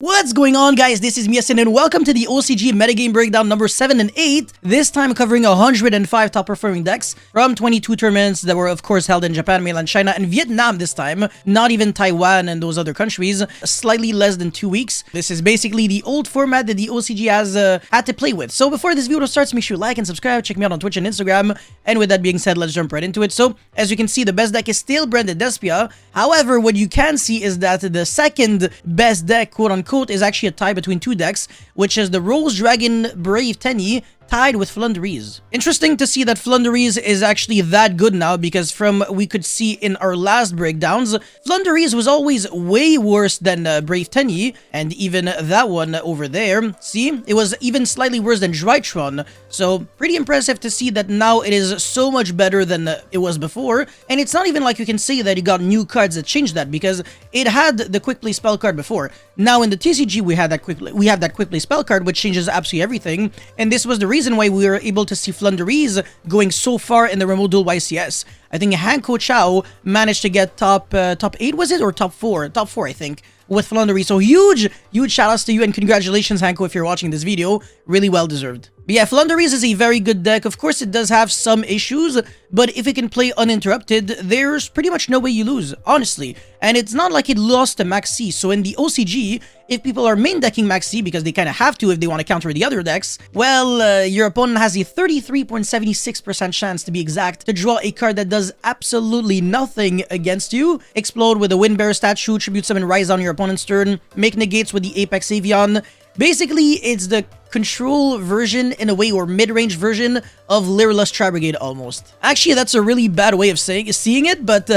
What's going on, guys? This is Miasin and welcome to the OCG metagame breakdown number 7 and 8. This time covering 105 top performing decks from 22 tournaments that were of course held in Japan, mainland China, and Vietnam this time. Not even Taiwan and those other countries. Slightly less than 2 weeks. This is basically the old format that the OCG has had to play with. So before this video starts, make sure you like and subscribe. Check me out on Twitch and Instagram. And with that being said, let's jump right into it. So as you can see, the best deck is still branded Despia. However, what you can see is that the second best deck, quote unquote, is actually a tie between two decks, which is the Rose Dragon Brave Tenyi tied with Flundereeze. Interesting to see that Flundereeze is actually that good now, because from we could see in our last breakdowns, Flundereeze was always way worse than Brave Tenyi, and even that one over there, see, it was even slightly worse than Drytron. So pretty impressive to see that now it is so much better than it was before, and it's not even like you can say that you got new cards that changed that, because it had the quick play spell card before. Now in the TCG we have that quick play spell card, which changes absolutely everything, and this was the reason why we were able to see Flundereeze going so far in the remote duel YCS. I think Hanko Chow managed to get top 8, was it, or top 4? Top 4, I think, with Flundereeze. So huge shout outs to you and congratulations, Hanko, if you're watching this video. Really well deserved. But yeah, Flundereeze is a very good deck. Of course, it does have some issues, but if it can play uninterrupted, there's pretty much no way you lose, honestly. And it's not like it lost to Max C. So in the OCG, if people are main decking Max C, because they kind of have to if they want to counter the other decks, well, your opponent has a 33.76% chance, to be exact, to draw a card that does absolutely nothing against you. Explode with a Windbearer statue, tribute summon Rise on your opponent's turn, make negates with the Apex Avion. Basically, it's the control version, in a way, or mid-range version of Lyrelust Tri-Brigade almost. Actually, that's a really bad way of seeing it, but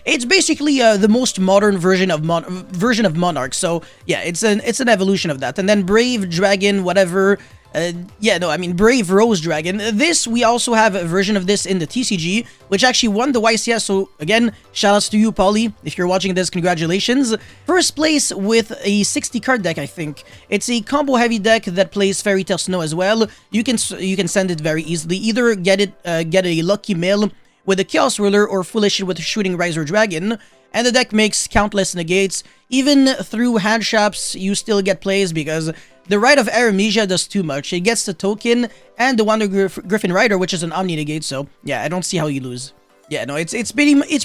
it's basically the most modern version of Monarch. So yeah, it's an evolution of that. And then Brave Dragon, whatever. Brave Rose Dragon. This, we also have a version of this in the TCG, which actually won the YCS, so again, shoutouts to you, Paulie. If you're watching this, congratulations. First place with a 60 card deck, I think. It's a combo heavy deck that plays Fairy Tail Snow as well. You can send it very easily. Either get a Lucky Mill with a Chaos Ruler, or Foolish it with a Shooting Riser Dragon. And the deck makes countless negates. Even through hand traps, you still get plays, because the Rite of Aramesia does too much. It gets the token and the Wander Griffin Rider, which is an Omni negate, so yeah, I don't see how you lose. Yeah, no, it's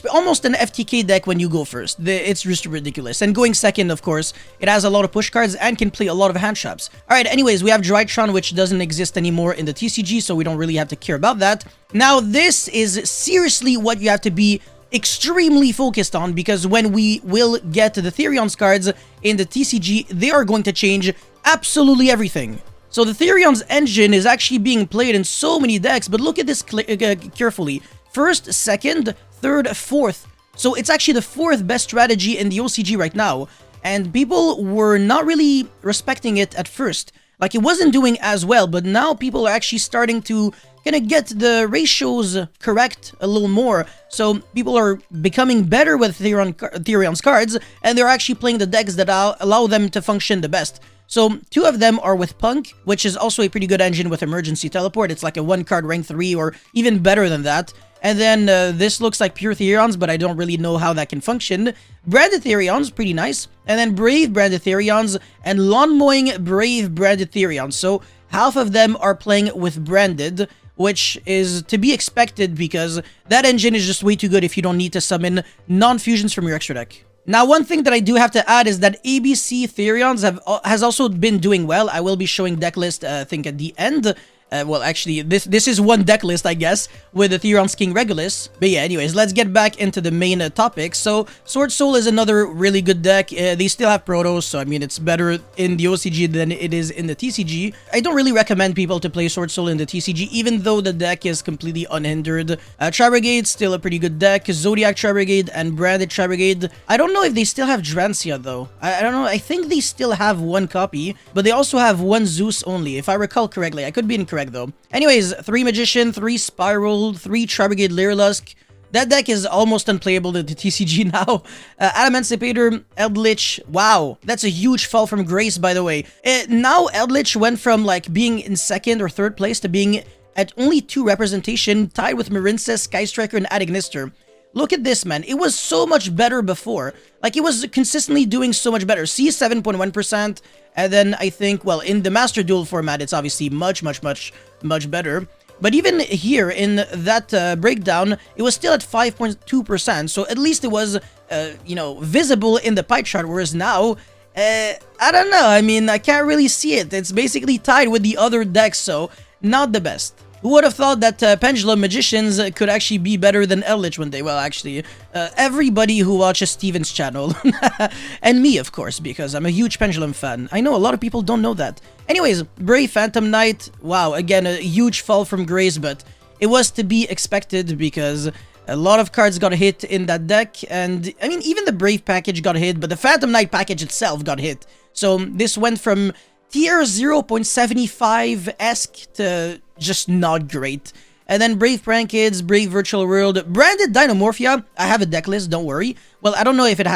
almost an FTK deck when you go first. It's just ridiculous. And going second, of course, it has a lot of push cards and can play a lot of hand traps. Alright, anyways, we have Drytron, which doesn't exist anymore in the TCG, so we don't really have to care about that. Now, this is seriously what you have to be extremely focused on, because when we will get to the Therion's cards in the TCG, they are going to change absolutely everything. So the Therion's engine is actually being played in so many decks, but look at this carefully. First, second, third, fourth. So it's actually the fourth best strategy in the OCG right now, and people were not really respecting it at first. Like, it wasn't doing as well, but now people are actually starting to kind of get the ratios correct a little more. So people are becoming better with Therion's cards, and they're actually playing the decks that allow them to function the best. So 2 of them are with Punk, which is also a pretty good engine with Emergency Teleport. It's like a 1-card rank 3 or even better than that. And then this looks like pure Therions, but I don't really know how that can function. Branded Therions, pretty nice. And then Brave Branded Therions and Lawn Mowing Brave Branded Therions. So half of them are playing with Branded, which is to be expected, because that engine is just way too good if you don't need to summon non-fusions from your extra deck. Now, one thing that I do have to add is that ABC Therions has also been doing well. I will be showing deck list, I think, at the end. Well, actually, this is one deck list, I guess, with the Therion's King Regulus. But yeah, anyways, let's get back into the main topic. So, Sword Soul is another really good deck. They still have Protos, so I mean, it's better in the OCG than it is in the TCG. I don't really recommend people to play Sword Soul in the TCG, even though the deck is completely unhindered. Tri-Brigade, still a pretty good deck. Zodiac Tri-Brigade and Branded Tri-Brigade. I don't know if they still have Drancia, though. I don't know. I think they still have 1 copy, but they also have 1 Zeus only, if I recall correctly. I could be incorrect, though. Anyways, 3 Magician, 3 Spiral, 3 Tri-Brigade Lyrilusk. That deck is almost unplayable in the TCG now. Adamancipator, Eldritch. Wow, that's a huge fall from grace, by the way. Now Eldritch went from like being in 2nd or 3rd place to being at only 2 representation, tied with Marincess, Sky Striker, and Adignister. look at this, man. It was so much better before. Like, it was consistently doing so much better. See, 7.1%. And then I think, well, in the Master Duel format, it's obviously much better. But even here in that breakdown, it was still at 5.2%. So at least it was, you know, visible in the pie chart. Whereas now, I don't know. I mean, I can't really see it. It's basically tied with the other decks, so not the best. Who would have thought that Pendulum Magicians could actually be better than Eldritch one day? Well, actually, everybody who watches Steven's channel. And me, of course, because I'm a huge Pendulum fan. I know a lot of people don't know that. Anyways, Brave Phantom Knight. Wow, again, a huge fall from grace, but it was to be expected because a lot of cards got hit in that deck. And, I mean, even the Brave package got hit, but the Phantom Knight package itself got hit. So this went from tier 0.75-esque to just not great. And then Brave Prank Kids, Brave Virtual World, Branded Dinomorphia. I have a deck list, don't worry. Well, I don't know if it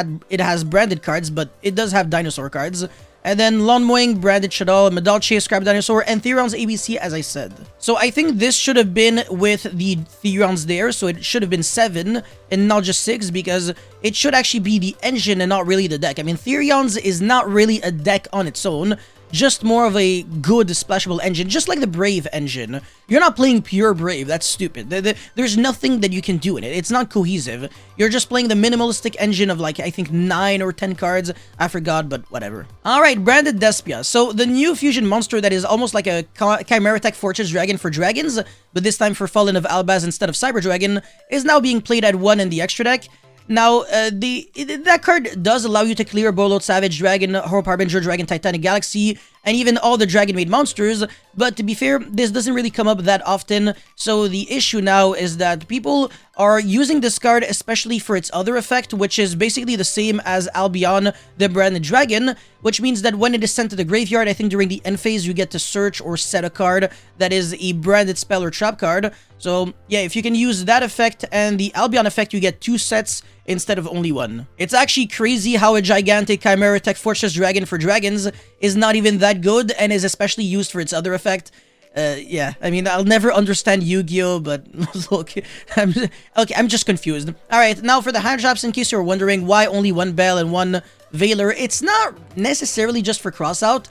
has branded cards, but it does have dinosaur cards. And then Lawn Mowing, Branded Shadal, Madalche, Scrap Dinosaur, and Therion's ABC, as I said. So I think this should have been with the Therions there, so it should have been 7 and not just 6, because it should actually be the engine and not really the deck. I mean, Therion's is not really a deck on its own, just more of a good splashable engine, just like the Brave engine. You're not playing pure Brave, that's stupid. There's nothing that you can do in it. It's not cohesive. You're just playing the minimalistic engine of like, I think 9 or 10 cards. I forgot, but whatever. Alright, Branded Despia. So the new fusion monster that is almost like a Chimera Tech Fortress Dragon for dragons, but this time for Fallen of Albaz instead of Cyber Dragon, is now being played at 1 in the extra deck. Now, that card does allow you to clear Bowload Savage Dragon, Horror Harbinger Dragon, Titanic Galaxy, and even all the Dragon-made monsters, but to be fair, this doesn't really come up that often, so the issue now is that people are using this card especially for its other effect, which is basically the same as Albion, the Branded Dragon, which means that when it is sent to the graveyard, I think during the end phase, you get to search or set a card that is a branded spell or trap card. So, yeah, if you can use that effect and the Albion effect, you get 2 sets instead of only 1. It's actually crazy how a gigantic Chimera Tech Fortress Dragon for dragons is not even that good and is especially used for its other effect. Yeah, I mean, I'll never understand Yu-Gi-Oh, but look, I'm just confused. Alright, now for the hand traps, in case you're wondering why only 1 Bell and 1 Veiler, it's not necessarily just for crossout,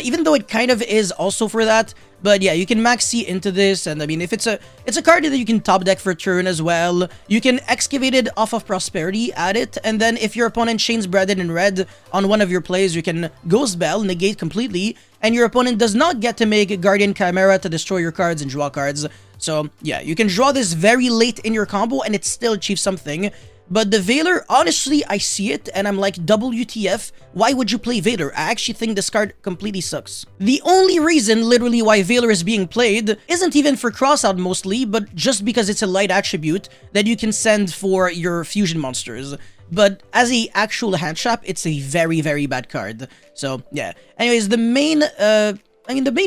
even though it kind of is also for that. But yeah, you can max C into this, and I mean, if it's a card that you can top deck for turn as well. You can excavate it off of Prosperity, add it, and then if your opponent chains Branded in red on one of your plays, you can Ghost Bell, negate completely, and your opponent does not get to make Guardian Chimera to destroy your cards and draw cards. So yeah, you can draw this very late in your combo, and it still achieves something. But the Veiler, honestly, I see it, and I'm like, WTF, why would you play Veiler? I actually think this card completely sucks. The only reason, literally, why Veiler is being played isn't even for crossout mostly, but just because it's a light attribute that you can send for your fusion monsters. But as a actual hand trap, it's a very, very bad card. So, yeah. Anyways, the main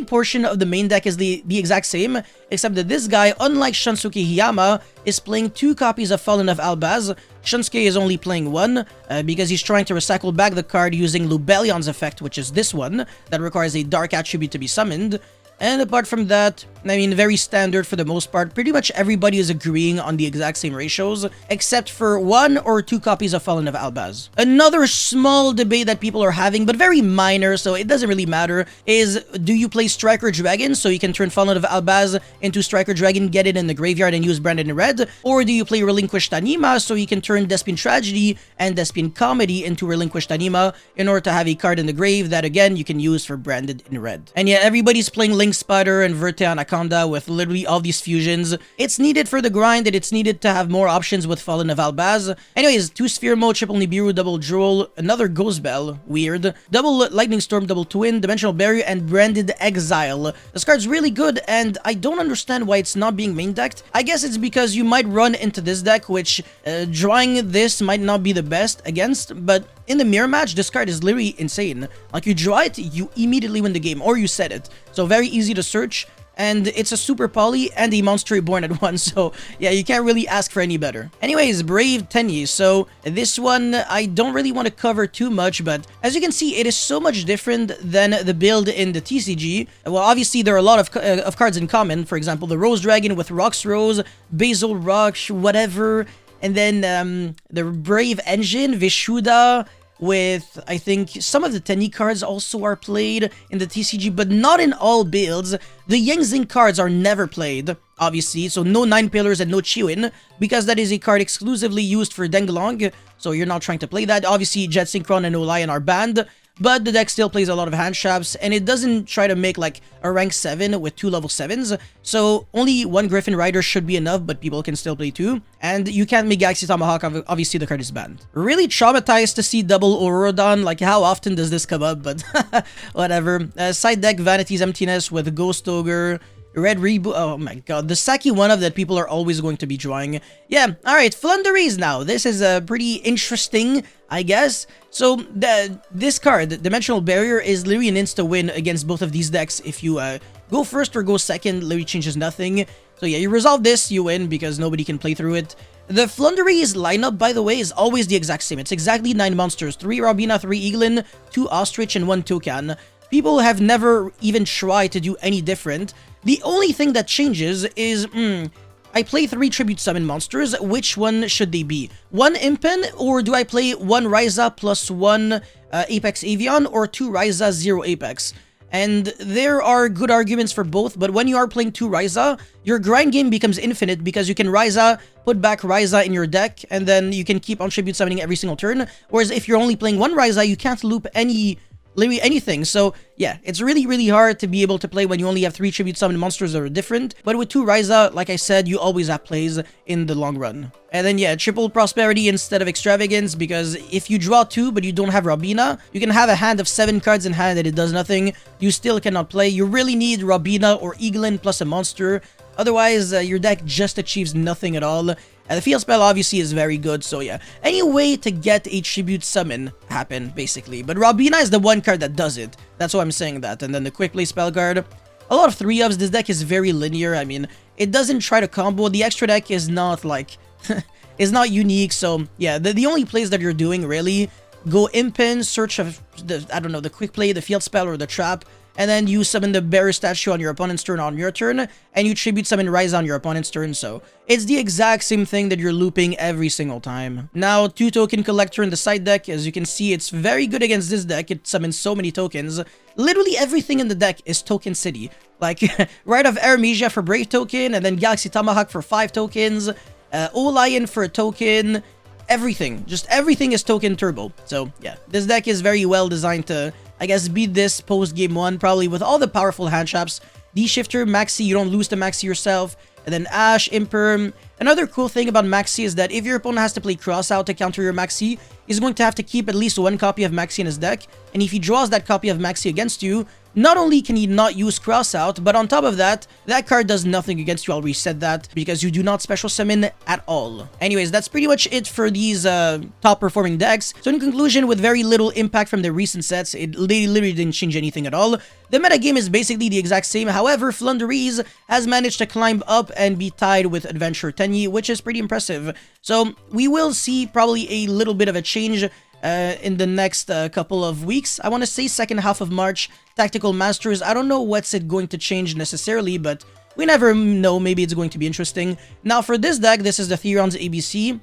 portion of the main deck is the exact same, except that this guy, unlike Shunsuke Hiyama, is playing 2 copies of Fallen of Albaz. Shunsuke is only playing 1, because he's trying to recycle back the card using Lubellion's effect, which is this one, that requires a dark attribute to be summoned. And apart from that, I mean, very standard for the most part. Pretty much everybody is agreeing on the exact same ratios, except for 1 or 2 copies of Fallen of Albaz. Another small debate that people are having, but very minor, so it doesn't really matter, is do you play Striker Dragon, so you can turn Fallen of Albaz into Striker Dragon, get it in the graveyard, and use Branded in red? Or do you play Relinquished Anima, so you can turn Despian Tragedy and Despian Comedy into Relinquished Anima, in order to have a card in the grave that, again, you can use for Branded in red? And yeah, everybody's playing Link Spider and Verte Anaconda with literally all these fusions. It's needed for the grind, and it's needed to have more options with Fallen of Albaz. Anyways, 2 Sphere Mode, Triple Nibiru, Double Drool, another Ghost Bell, weird, Double Lightning Storm, Double Twin, Dimensional Barrier, and Branded Exile. This card's really good, and I don't understand why it's not being main decked. I guess it's because you might run into this deck, which drawing this might not be the best against, but in the mirror match, this card is literally insane. Like, you draw it, you immediately win the game, or you set it. So very easy to search, and it's a super poly and a monster reborn at once, so yeah, you can't really ask for any better. Anyways, Brave Tenyi. So this one, I don't really want to cover too much, but as you can see, it is so much different than the build in the TCG. Well, obviously, there are a lot of cards in common. For example, the Rose Dragon with Rox Rose, Basil Rock, whatever. and then the Brave Engine, Vishuda, with, I think, some of the Tenyi cards also are played in the TCG, but not in all builds. The Yangzing cards are never played, obviously, so no 9 Pillars and no Chiwin, because that is a card exclusively used for Denglong, so you're not trying to play that. Obviously, Jet Synchron and Olion are banned, but the deck still plays a lot of hand traps, and it doesn't try to make like a rank 7 with 2 level 7s, so only 1 Griffin Rider should be enough, but people can still play 2, and you can't make Galaxy Tomahawk, obviously the card is banned. Really traumatized to see double Aurodon, like how often does this come up, but whatever. Side deck Vanity's Emptiness with Ghost Ogre, Red Reboot. Oh my god, the Saki one-of that people are always going to be drawing. Yeah, alright, Flundereeze now. This is pretty interesting, I guess. So, this card, Dimensional Barrier, is literally an insta-win against both of these decks. If you go first or go second, literally changes nothing. So yeah, you resolve this, you win, because nobody can play through it. The Flundereeze lineup, by the way, is always the exact same. It's exactly 9 monsters. 3 Robina, 3 Eaglin, 2 Ostrich, and 1 Toucan. People have never even tried to do any different. The only thing that changes is, I play 3 Tribute Summon monsters. Which one should they be? 1 Impen, or do I play 1 Ryza plus 1 Apex Avian, or 2 Ryza, 0 Apex? And there are good arguments for both, but when you are playing 2 Ryza, your grind game becomes infinite because you can Ryza, put back Ryza in your deck, and then you can keep on Tribute Summoning every single turn. Whereas if you're only playing 1 Ryza, you can't loop literally anything. So yeah, it's really hard to be able to play when you only have 3 Tribute Summon monsters that are different. But with 2 Ryza, like I said, you always have plays in the long run. And then yeah, triple Prosperity instead of Extravagance, because if you draw 2 but you don't have Robina, you can have a hand of 7 cards in hand and it does nothing. You still cannot play. You really need Robina or Eaglin plus a monster. Otherwise, your deck just achieves nothing at all. And the field spell obviously is very good, so yeah. Any way to get a Tribute Summon happen, basically. But Robina is the one card that does it. That's why I'm saying that. And then the Quick Play spell card. A lot of 3-ups. This deck is very linear. I mean, it doesn't try to combo. The extra deck is not like... is not unique, so yeah. The only plays that you're doing, really, go Impen, search of the, I don't know, the Quick Play, the field spell, or the trap. And then you summon the Bearer statue on your opponent's turn on your turn, and you Tribute Summon Rise on your opponent's turn, so it's the exact same thing that you're looping every single time. Now, 2 Token Collector in the side deck. As you can see, it's very good against this deck. It summons so many tokens. Literally everything in the deck is Token City. Like, Rite of Aramesia for Brave Token, and then Galaxy Tomahawk for 5 tokens, Olion for a token. Everything. Just everything is Token Turbo. So, yeah. This deck is very well designed to, I guess, beat this post-game 1, probably with all the powerful hand traps. D-Shifter, Maxi, you don't lose to Maxi yourself. And then Ash, Imperm. Another cool thing about Maxi is that if your opponent has to play Crossout to counter your Maxi, he's going to have to keep at least 1 copy of Maxi in his deck. And if he draws that copy of Maxi against you, not only can he not use Crossout, but on top of that, that card does nothing against you. I'll reset that because you do not special summon at all. Anyways, that's pretty much it for these top performing decks. So in conclusion, with very little impact from the recent sets, it literally didn't change anything at all. The metagame is basically the exact same. However, Flundereeze has managed to climb up and be tied with Adventure Tenyi, which is pretty impressive. So we will see probably a little bit of a change in the next couple of weeks. I want to say second half of March, Tactical Masters. I don't know what's it going to change necessarily, but we never know. Maybe it's going to be interesting. Now for this deck, this is the Therion's ABC.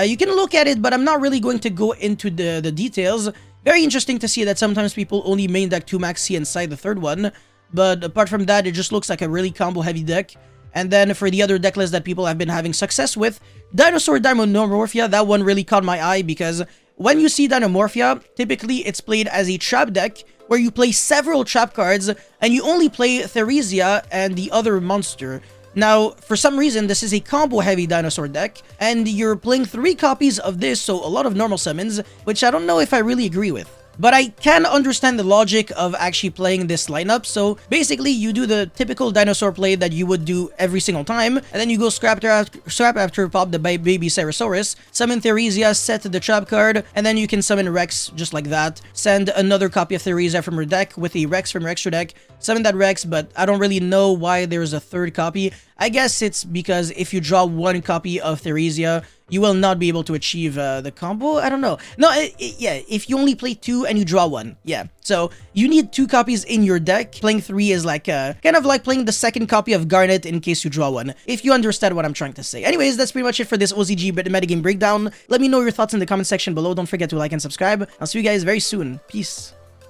You can look at it, but I'm not really going to go into the details. Very interesting to see that sometimes people only main deck 2 Maxi inside the third one. But apart from that, it just looks like a really combo heavy deck. And then for the other deck lists that people have been having success with, Dinosaur Dynamorphia, that one really caught my eye because when you see Dynamorphia, typically it's played as a trap deck where you play several trap cards and you only play Theresia and the other monster. Now, for some reason, this is a combo-heavy dinosaur deck, and you're playing 3 copies of this, so a lot of normal summons, which I don't know if I really agree with. But I can understand the logic of actually playing this lineup. So basically, you do the typical dinosaur play that you would do every single time, and then you go scrap after pop the baby Ceratosaurus, summon Theresia, set the trap card, and then you can summon Rex just like that. Send another copy of Theresia from your deck with a Rex from your extra deck, summon that Rex, but I don't really know why there's a third copy. I guess it's because if you draw one copy of Therion, you will not be able to achieve the combo. I don't know. No, yeah, if you only play 2 and you draw 1, yeah. So you need 2 copies in your deck. Playing 3 is like kind of like playing the second copy of Garnet in case you draw 1, if you understand what I'm trying to say. Anyways, that's pretty much it for this OCG metagame breakdown. Let me know your thoughts in the comment section below. Don't forget to like and subscribe. I'll see you guys very soon. Peace.